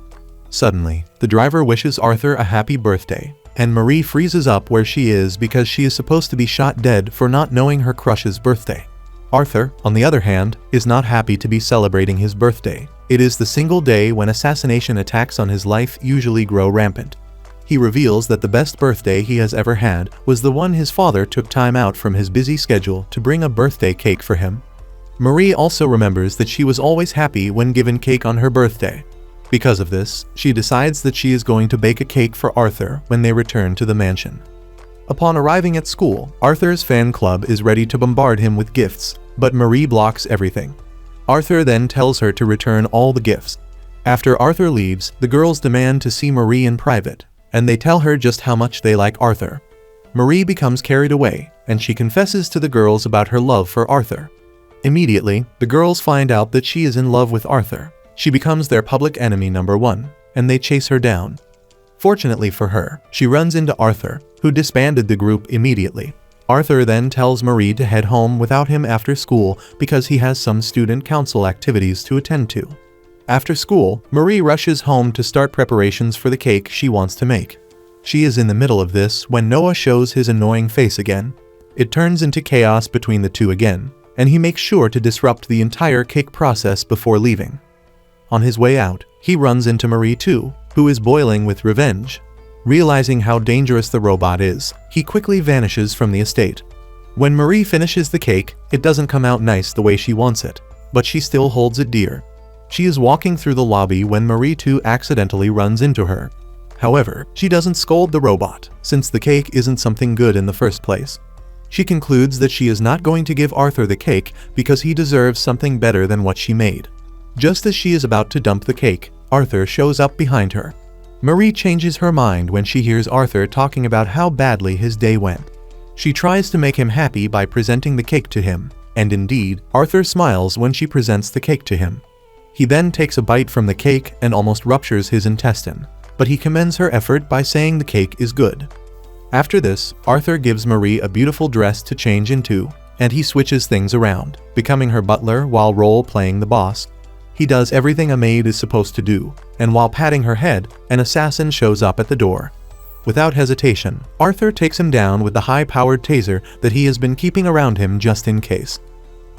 Suddenly, the driver wishes Arthur a happy birthday, and Marie freezes up where she is because she is supposed to be shot dead for not knowing her crush's birthday. Arthur, on the other hand, is not happy to be celebrating his birthday. It is the single day when assassination attacks on his life usually grow rampant. He reveals that the best birthday he has ever had was the one his father took time out from his busy schedule to bring a birthday cake for him. Marie also remembers that she was always happy when given cake on her birthday. Because of this, she decides that she is going to bake a cake for Arthur when they return to the mansion. Upon arriving at school, Arthur's fan club is ready to bombard him with gifts, but Marie blocks everything. Arthur then tells her to return all the gifts. After Arthur leaves, the girls demand to see Marie in private, and they tell her just how much they like Arthur. Marie becomes carried away, and she confesses to the girls about her love for Arthur. Immediately, the girls find out that she is in love with Arthur. She becomes their public enemy number one, and they chase her down. Fortunately for her, she runs into Arthur, who disbanded the group immediately. Arthur then tells Marie to head home without him after school because he has some student council activities to attend to. After school, Marie rushes home to start preparations for the cake she wants to make. She is in the middle of this when Noah shows his annoying face again. It turns into chaos between the two again, and he makes sure to disrupt the entire cake process before leaving. On his way out, he runs into Marie too, who is boiling with revenge. Realizing how dangerous the robot is, he quickly vanishes from the estate. When Marie finishes the cake, it doesn't come out nice the way she wants it, but she still holds it dear. She is walking through the lobby when Marie too accidentally runs into her. However, she doesn't scold the robot, since the cake isn't something good in the first place. She concludes that she is not going to give Arthur the cake because he deserves something better than what she made. Just as she is about to dump the cake, Arthur shows up behind her. Marie changes her mind when she hears Arthur talking about how badly his day went. She tries to make him happy by presenting the cake to him, and indeed, Arthur smiles when she presents the cake to him. He then takes a bite from the cake and almost ruptures his intestine, but he commends her effort by saying the cake is good. After this, Arthur gives Marie a beautiful dress to change into, and he switches things around, becoming her butler while role-playing the boss. He does everything a maid is supposed to do, and while patting her head, an assassin shows up at the door. Without hesitation, Arthur takes him down with the high-powered taser that he has been keeping around him just in case.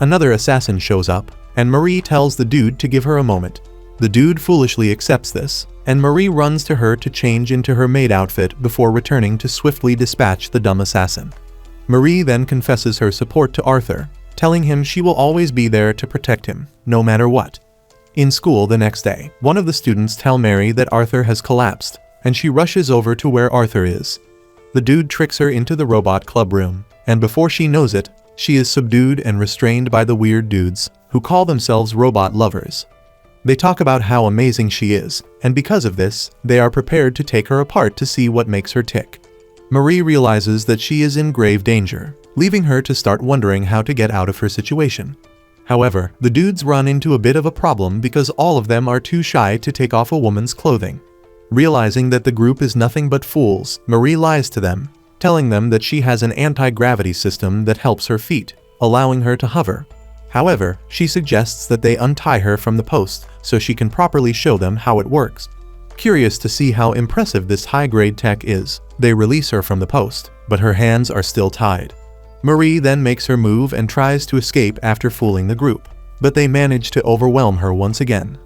Another assassin shows up, and Marie tells the dude to give her a moment. The dude foolishly accepts this, and Marie runs to her to change into her maid outfit before returning to swiftly dispatch the dumb assassin. Marie then confesses her support to Arthur, telling him she will always be there to protect him, no matter what. In school the next day, one of the students tell Mary that Arthur has collapsed, and she rushes over to where Arthur is. The dude tricks her into the robot club room, and before she knows it, she is subdued and restrained by the weird dudes, who call themselves robot lovers. They talk about how amazing she is, and because of this, they are prepared to take her apart to see what makes her tick. Marie realizes that she is in grave danger, leaving her to start wondering how to get out of her situation. However, the dudes run into a bit of a problem because all of them are too shy to take off a woman's clothing. Realizing that the group is nothing but fools, Marie lies to them, telling them that she has an anti-gravity system that helps her feet, allowing her to hover. However, she suggests that they untie her from the post so she can properly show them how it works. Curious to see how impressive this high-grade tech is, they release her from the post, but her hands are still tied. Marie then makes her move and tries to escape after fooling the group, but they manage to overwhelm her once again.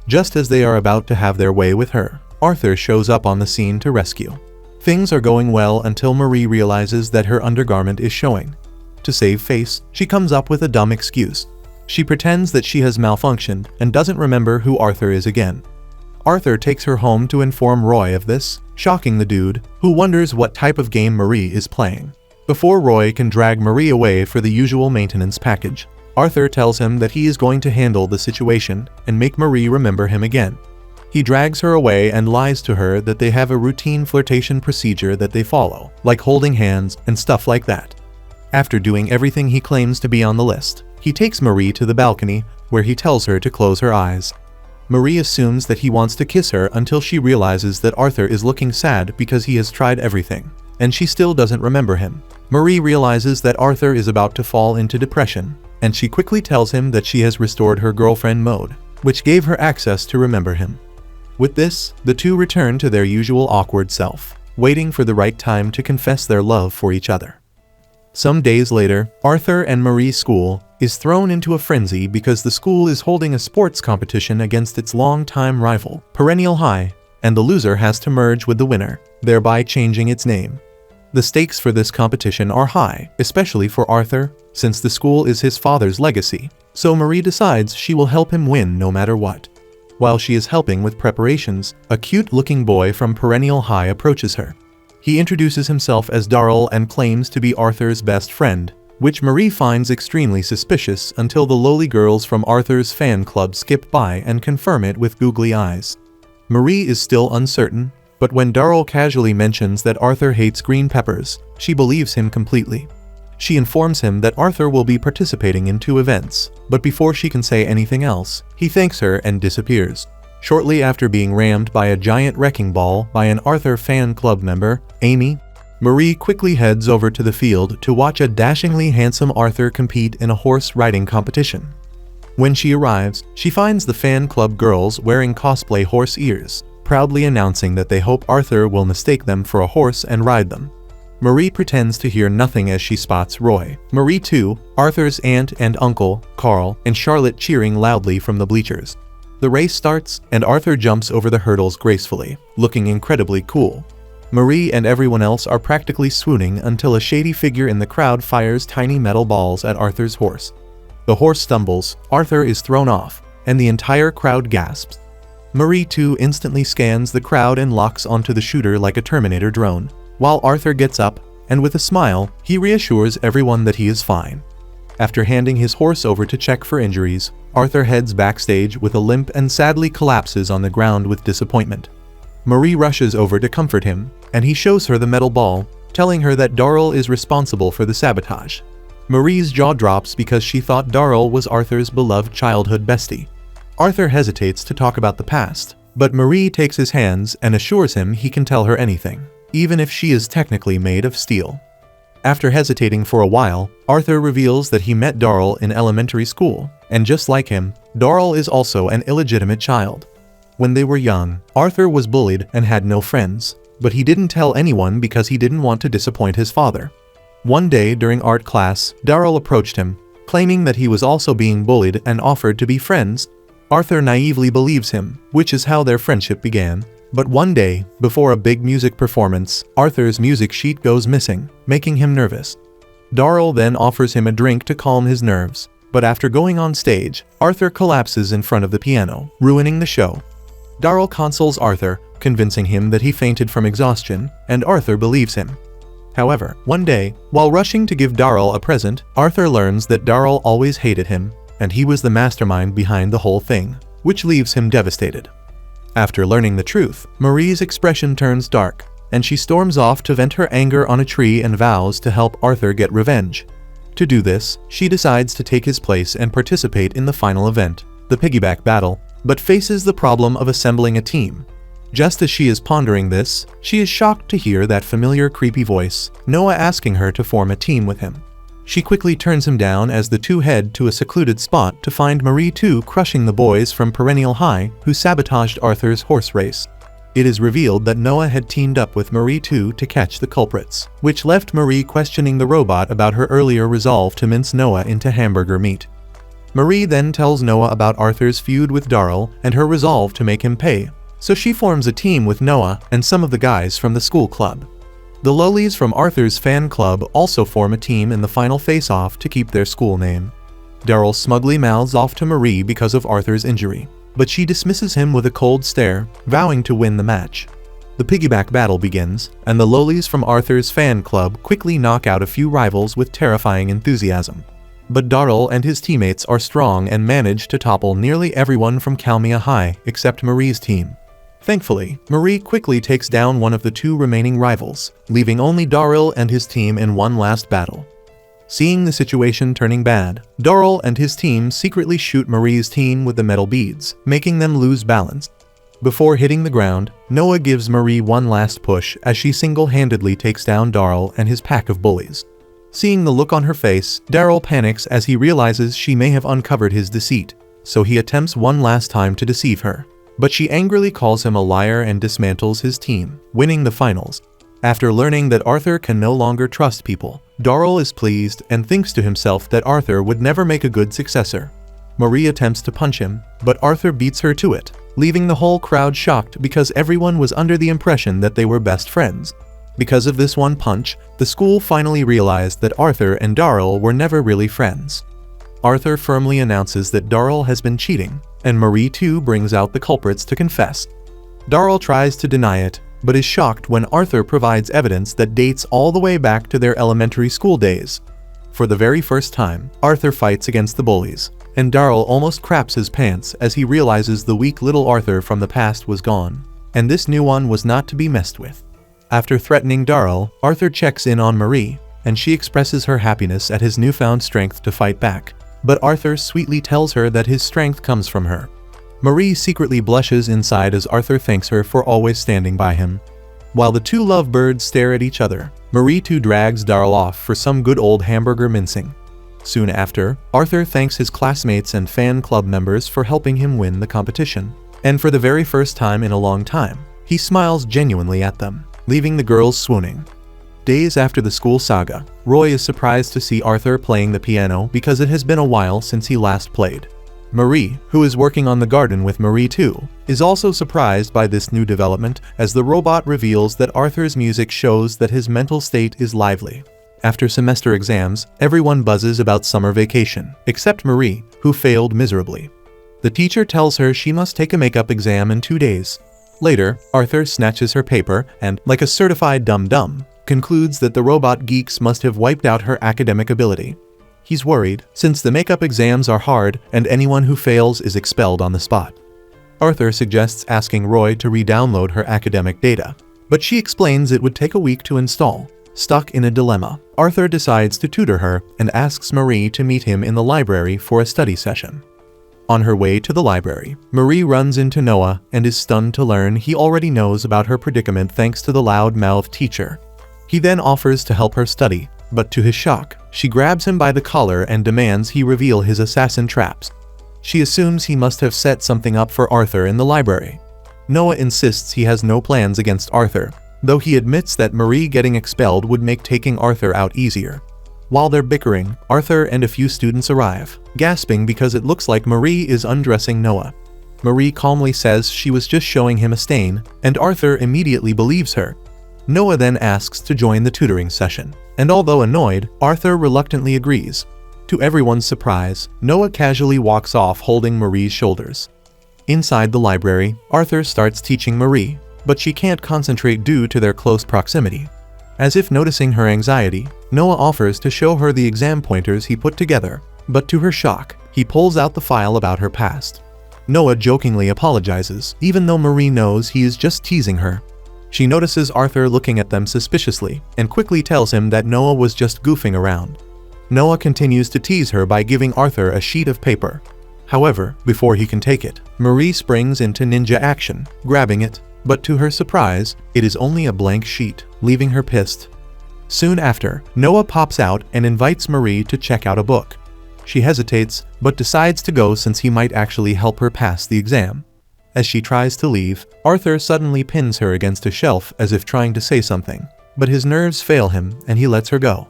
Just as they are about to have their way with her, Arthur shows up on the scene to rescue. Things are going well until Marie realizes that her undergarment is showing. To save face, she comes up with a dumb excuse. She pretends that she has malfunctioned and doesn't remember who Arthur is again. Arthur takes her home to inform Roy of this, shocking the dude, who wonders what type of game Marie is playing. Before Roy can drag Marie away for the usual maintenance package, Arthur tells him that he is going to handle the situation and make Marie remember him again. He drags her away and lies to her that they have a routine flirtation procedure that they follow, like holding hands and stuff like that. After doing everything he claims to be on the list, he takes Marie to the balcony, where he tells her to close her eyes. Marie assumes that he wants to kiss her until she realizes that Arthur is looking sad because he has tried everything, and she still doesn't remember him. Marie realizes that Arthur is about to fall into depression, and she quickly tells him that she has restored her girlfriend mode, which gave her access to remember him. With this, the two return to their usual awkward self, waiting for the right time to confess their love for each other. Some days later, Arthur and Marie's school is thrown into a frenzy because the school is holding a sports competition against its longtime rival, Perennial High, and the loser has to merge with the winner, thereby changing its name. The stakes for this competition are high, especially for Arthur, since the school is his father's legacy, so Marie decides she will help him win no matter what. While she is helping with preparations, a cute-looking boy from Perennial High approaches her. He introduces himself as Darrell and claims to be Arthur's best friend, which Marie finds extremely suspicious until the lowly girls from Arthur's fan club skip by and confirm it with googly eyes. Marie is still uncertain, but when Darrell casually mentions that Arthur hates green peppers, she believes him completely. She informs him that Arthur will be participating in 2 events, but before she can say anything else, he thanks her and disappears. Shortly after being rammed by a giant wrecking ball by an Arthur fan club member, Amy, Marie quickly heads over to the field to watch a dashingly handsome Arthur compete in a horse riding competition. When she arrives, she finds the fan club girls wearing cosplay horse ears, proudly announcing that they hope Arthur will mistake them for a horse and ride them. Marie pretends to hear nothing as she spots Roy, Marie too, Arthur's aunt and uncle, Carl, and Charlotte cheering loudly from the bleachers. The race starts, and Arthur jumps over the hurdles gracefully, looking incredibly cool. Marie and everyone else are practically swooning until a shady figure in the crowd fires tiny metal balls at Arthur's horse. The horse stumbles, Arthur is thrown off, and the entire crowd gasps. Marie too instantly scans the crowd and locks onto the shooter like a Terminator drone, while Arthur gets up, and with a smile, he reassures everyone that he is fine. After handing his horse over to check for injuries, Arthur heads backstage with a limp and sadly collapses on the ground with disappointment. Marie rushes over to comfort him, and he shows her the metal ball, telling her that Darrell is responsible for the sabotage. Marie's jaw drops because she thought Darrell was Arthur's beloved childhood bestie. Arthur hesitates to talk about the past, but Marie takes his hands and assures him he can tell her anything, even if she is technically made of steel. After hesitating for a while, Arthur reveals that he met Darrell in elementary school, and just like him, Darrell is also an illegitimate child. When they were young, Arthur was bullied and had no friends, but he didn't tell anyone because he didn't want to disappoint his father. One day during art class, Darryl approached him, claiming that he was also being bullied and offered to be friends. Arthur naively believes him, which is how their friendship began. But one day, before a big music performance, Arthur's music sheet goes missing, making him nervous. Darryl then offers him a drink to calm his nerves, but after going on stage, Arthur collapses in front of the piano, ruining the show. Darryl consoles Arthur, convincing him that he fainted from exhaustion, and Arthur believes him. However, one day, while rushing to give Darryl a present, Arthur learns that Darryl always hated him, and he was the mastermind behind the whole thing, which leaves him devastated. After learning the truth, Marie's expression turns dark, and she storms off to vent her anger on a tree and vows to help Arthur get revenge. To do this, she decides to take his place and participate in the final event, the piggyback battle, but faces the problem of assembling a team. Just as she is pondering this, she is shocked to hear that familiar creepy voice, Noah asking her to form a team with him. She quickly turns him down as the two head to a secluded spot to find Marie too crushing the boys from Perennial High who sabotaged Arthur's horse race. It is revealed that Noah had teamed up with Marie too to catch the culprits, which left Marie questioning the robot about her earlier resolve to mince Noah into hamburger meat. Marie then tells Noah about Arthur's feud with Darryl and her resolve to make him pay, so she forms a team with Noah and some of the guys from the school club. The lowlies from Arthur's fan club also form a team in the final face-off to keep their school name. Darryl smugly mouths off to Marie because of Arthur's injury, but she dismisses him with a cold stare, vowing to win the match. The piggyback battle begins, and the lowlies from Arthur's fan club quickly knock out a few rivals with terrifying enthusiasm. But Darryl and his teammates are strong and manage to topple nearly everyone from Kalmia High except Marie's team. Thankfully, Marie quickly takes down one of the two remaining rivals, leaving only Darryl and his team in one last battle. Seeing the situation turning bad, Darryl and his team secretly shoot Marie's team with the metal beads, making them lose balance. Before hitting the ground, Noah gives Marie one last push as she single-handedly takes down Darryl and his pack of bullies. Seeing the look on her face, Darryl panics as he realizes she may have uncovered his deceit, so he attempts one last time to deceive her. But she angrily calls him a liar and dismantles his team, winning the finals. After learning that Arthur can no longer trust people, Darryl is pleased and thinks to himself that Arthur would never make a good successor. Marie attempts to punch him, but Arthur beats her to it, leaving the whole crowd shocked because everyone was under the impression that they were best friends. Because of this one punch, the school finally realized that Arthur and Darryl were never really friends. Arthur firmly announces that Darryl has been cheating, and Marie too brings out the culprits to confess. Darryl tries to deny it, but is shocked when Arthur provides evidence that dates all the way back to their elementary school days. For the very first time, Arthur fights against the bullies, and Darryl almost craps his pants as he realizes the weak little Arthur from the past was gone, and this new one was not to be messed with. After threatening Darryl, Arthur checks in on Marie, and she expresses her happiness at his newfound strength to fight back. But Arthur sweetly tells her that his strength comes from her. Marie secretly blushes inside as Arthur thanks her for always standing by him. While the two lovebirds stare at each other, Marie too drags Darryl off for some good old hamburger mincing. Soon after, Arthur thanks his classmates and fan club members for helping him win the competition. And for the very first time in a long time, he smiles genuinely at them, leaving the girls swooning. Days after the school saga, Roy is surprised to see Arthur playing the piano because it has been a while since he last played. Marie, who is working on the garden with Marie too, is also surprised by this new development as the robot reveals that Arthur's music shows that his mental state is lively. After semester exams, everyone buzzes about summer vacation, except Marie, who failed miserably. The teacher tells her she must take a makeup exam in 2 days. Later, Arthur snatches her paper and, like a certified dum-dum, concludes that the robot geeks must have wiped out her academic ability. He's worried, since the makeup exams are hard and anyone who fails is expelled on the spot. Arthur suggests asking Roy to re-download her academic data, but she explains it would take a week to install. Stuck in a dilemma, Arthur decides to tutor her and asks Marie to meet him in the library for a study session. On her way to the library, Marie runs into Noah and is stunned to learn he already knows about her predicament thanks to the loud-mouthed teacher. He then offers to help her study, but to his shock, she grabs him by the collar and demands he reveal his assassin traps. She assumes he must have set something up for Arthur in the library. Noah insists he has no plans against Arthur, though he admits that Marie getting expelled would make taking Arthur out easier. While they're bickering, Arthur and a few students arrive, gasping because it looks like Marie is undressing Noah. Marie calmly says she was just showing him a stain, and Arthur immediately believes her. Noah then asks to join the tutoring session, and although annoyed, Arthur reluctantly agrees. To everyone's surprise, Noah casually walks off holding Marie's shoulders. Inside the library, Arthur starts teaching Marie, but she can't concentrate due to their close proximity. As if noticing her anxiety, Noah offers to show her the exam pointers he put together, but to her shock, he pulls out the file about her past. Noah jokingly apologizes, even though Marie knows he is just teasing her. She notices Arthur looking at them suspiciously, and quickly tells him that Noah was just goofing around. Noah continues to tease her by giving Arthur a sheet of paper. However, before he can take it, Marie springs into ninja action, grabbing it, but to her surprise, it is only a blank sheet, leaving her pissed. Soon after, Noah pops out and invites Marie to check out a book. She hesitates, but decides to go since he might actually help her pass the exam. As she tries to leave, Arthur suddenly pins her against a shelf as if trying to say something, but his nerves fail him and he lets her go.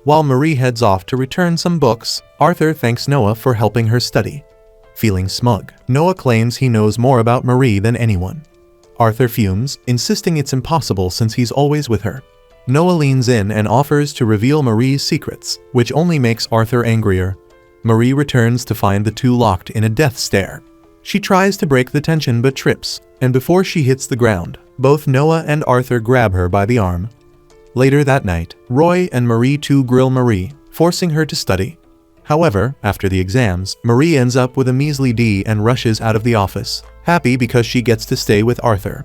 While Marie heads off to return some books, Arthur thanks Noah for helping her study. Feeling smug, Noah claims he knows more about Marie than anyone. Arthur fumes, insisting it's impossible since he's always with her. Noah leans in and offers to reveal Marie's secrets, which only makes Arthur angrier. Marie returns to find the two locked in a death stare. She tries to break the tension but trips, and before she hits the ground, both Noah and Arthur grab her by the arm. Later that night, Roy and Marie too grill Marie, forcing her to study. However, after the exams, Marie ends up with a measly D and rushes out of the office, happy because she gets to stay with Arthur.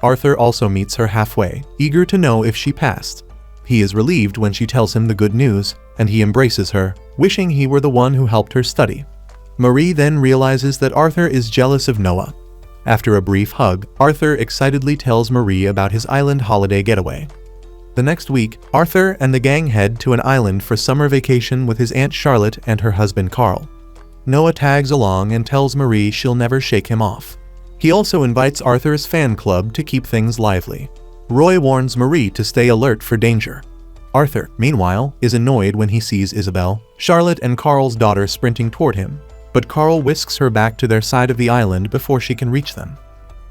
Arthur also meets her halfway, eager to know if she passed. He is relieved when she tells him the good news, and he embraces her, wishing he were the one who helped her study. Marie then realizes that Arthur is jealous of Noah. After a brief hug, Arthur excitedly tells Marie about his island holiday getaway. The next week, Arthur and the gang head to an island for summer vacation with his Aunt Charlotte and her husband Carl. Noah tags along and tells Marie she'll never shake him off. He also invites Arthur's fan club to keep things lively. Roy warns Marie to stay alert for danger. Arthur, meanwhile, is annoyed when he sees Isabel, Charlotte and Carl's daughter sprinting toward him, but Carl whisks her back to their side of the island before she can reach them.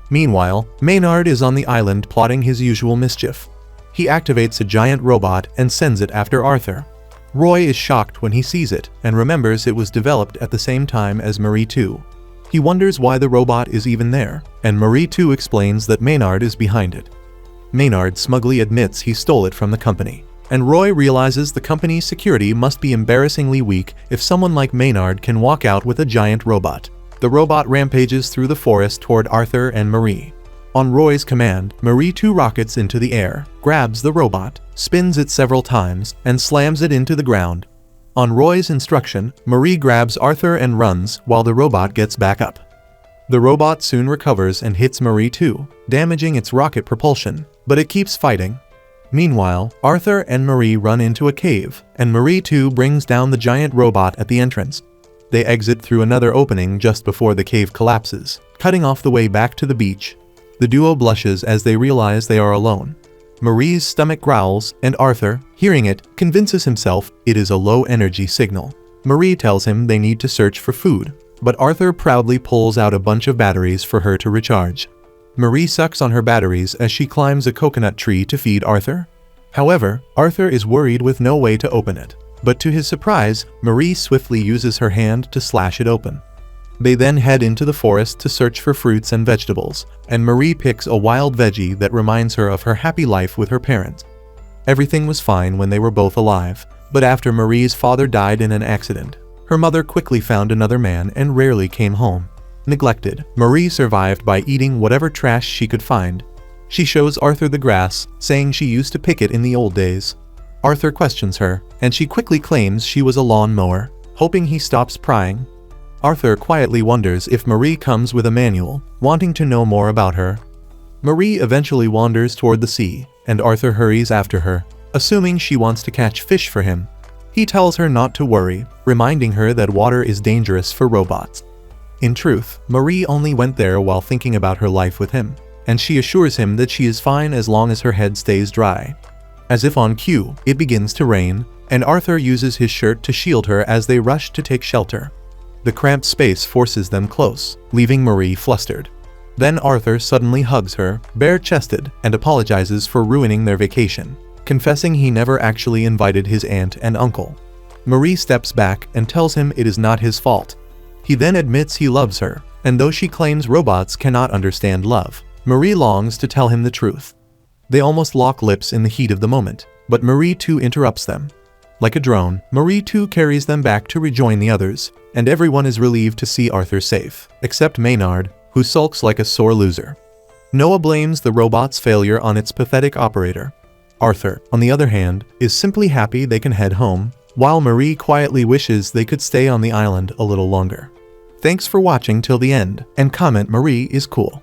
Meanwhile, Maynard is on the island plotting his usual mischief. He activates a giant robot and sends it after Arthur. Roy is shocked when he sees it and remembers it was developed at the same time as Marie 2. He wonders why the robot is even there, and Marie 2 explains that Maynard is behind it. Maynard smugly admits he stole it from the company, and Roy realizes the company's security must be embarrassingly weak if someone like Maynard can walk out with a giant robot. The robot rampages through the forest toward Arthur and Marie. On Roy's command, Marie 2 rockets into the air, grabs the robot, spins it several times, and slams it into the ground. On Roy's instruction, Marie grabs Arthur and runs while the robot gets back up. The robot soon recovers and hits Marie 2, damaging its rocket propulsion, but it keeps fighting. Meanwhile, Arthur and Marie run into a cave, and Marie 2 brings down the giant robot at the entrance. They exit through another opening just before the cave collapses, cutting off the way back to the beach. The duo blushes as they realize they are alone. Marie's stomach growls, and Arthur, hearing it, convinces himself it is a low-energy signal. Marie tells him they need to search for food, but Arthur proudly pulls out a bunch of batteries for her to recharge. Marie sucks on her batteries as she climbs a coconut tree to feed Arthur. However, Arthur is worried with no way to open it, but to his surprise, Marie swiftly uses her hand to slash it open. They then head into the forest to search for fruits and vegetables, and Marie picks a wild veggie that reminds her of her happy life with her parents. Everything was fine when they were both alive, but after Marie's father died in an accident, her mother quickly found another man and rarely came home. Neglected, Marie survived by eating whatever trash she could find. She shows Arthur the grass, saying she used to pick it in the old days. Arthur questions her, and she quickly claims she was a lawn mower, hoping he stops prying. Arthur quietly wonders if Marie comes with a manual, wanting to know more about her. Marie eventually wanders toward the sea, and Arthur hurries after her, assuming she wants to catch fish for him. He tells her not to worry, reminding her that water is dangerous for robots. In truth, Marie only went there while thinking about her life with him, and she assures him that she is fine as long as her head stays dry. As if on cue, it begins to rain, and Arthur uses his shirt to shield her as they rush to take shelter. The cramped space forces them close, leaving Marie flustered. Then Arthur suddenly hugs her, bare-chested, and apologizes for ruining their vacation, confessing he never actually invited his aunt and uncle. Marie steps back and tells him it is not his fault. He then admits he loves her, and though she claims robots cannot understand love, Marie longs to tell him the truth. They almost lock lips in the heat of the moment, but Marie too interrupts them. Like a drone, Marie too carries them back to rejoin the others, and everyone is relieved to see Arthur safe, except Maynard, who sulks like a sore loser. Noah blames the robot's failure on its pathetic operator. Arthur, on the other hand, is simply happy they can head home, while Marie quietly wishes they could stay on the island a little longer. Thanks for watching till the end, and comment Marie is cool.